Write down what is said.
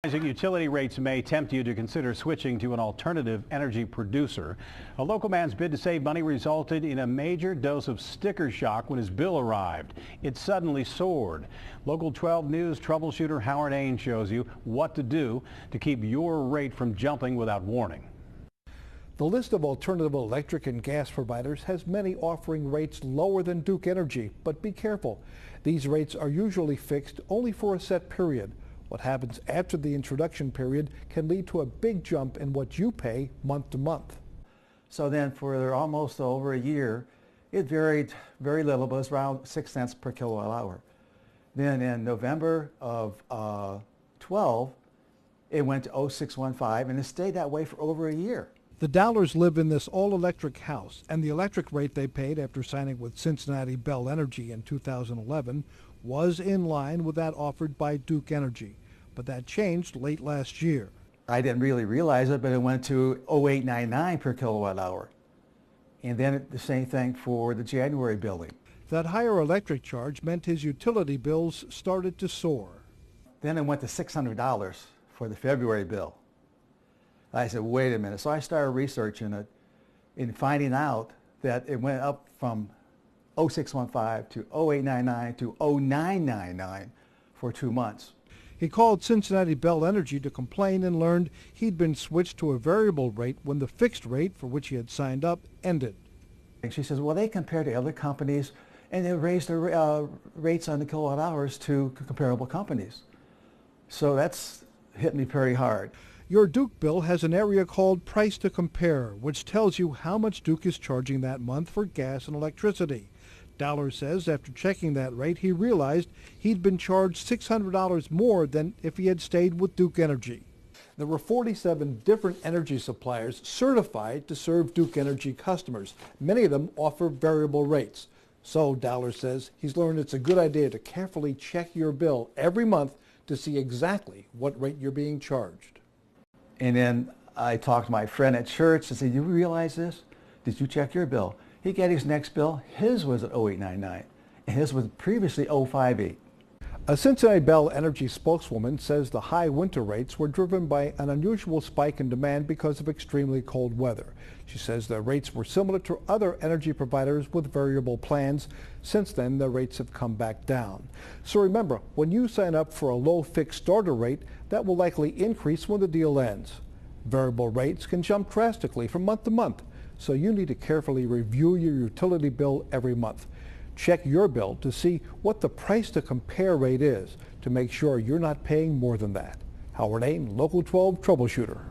Rising utility rates may tempt you to consider switching to an alternative energy producer. A local man's bid to save money resulted in a major dose of sticker shock when his bill arrived. It suddenly soared. Local 12 News troubleshooter Howard Ains shows you what to do to keep your rate from jumping without warning. The list of alternative electric and gas providers has many offering rates lower than Duke Energy, but be careful. These rates are usually fixed only for a set period. What happens after the introduction period can lead to a big jump in what you pay month to month. So then for almost over a year, it varied very little, but it was around 6 cents per kilowatt hour. Then in November of 12, it went to 0.615, and it stayed that way for over a year. The Dowlers live in this all-electric house, and the electric rate they paid after signing with Cincinnati Bell Energy in 2011 was in line with that offered by Duke Energy. But that changed late last year. I didn't really realize it, but it went to 0.899 per kilowatt hour. And then the same thing for the January billing. That higher electric charge meant his utility bills started to soar. Then it went to $600 for the February bill. I said, wait a minute. So I started researching it and finding out that it went up from 0.615 to 0.899 to 0.999 for 2 months. He called Cincinnati Bell Energy to complain and learned he'd been switched to a variable rate when the fixed rate for which he had signed up ended. And she says, well, they compared to other companies and they raised their rates on the kilowatt hours to comparable companies. So that's hit me very hard. Your Duke bill has an area called Price to Compare, which tells you how much Duke is charging that month for gas and electricity. Dowler says after checking that rate, he realized he'd been charged $600 more than if he had stayed with Duke Energy. There were 47 different energy suppliers certified to serve Duke Energy customers. Many of them offer variable rates. So Dowler says he's learned it's a good idea to carefully check your bill every month to see exactly what rate you're being charged. And then I talked to my friend at church and said, you realize this? Did you check your bill? He got his next bill. His was at 0.899, and his was previously 0.58. A Cincinnati Bell Energy spokeswoman says the high winter rates were driven by an unusual spike in demand because of extremely cold weather. She says the rates were similar to other energy providers with variable plans. Since then, the rates have come back down. So remember, when you sign up for a low fixed starter rate, that will likely increase when the deal ends. Variable rates can jump drastically from month to month, so you need to carefully review your utility bill every month. Check your bill to see what the price to compare rate is to make sure you're not paying more than that. Howard Ains, Local 12 Troubleshooter.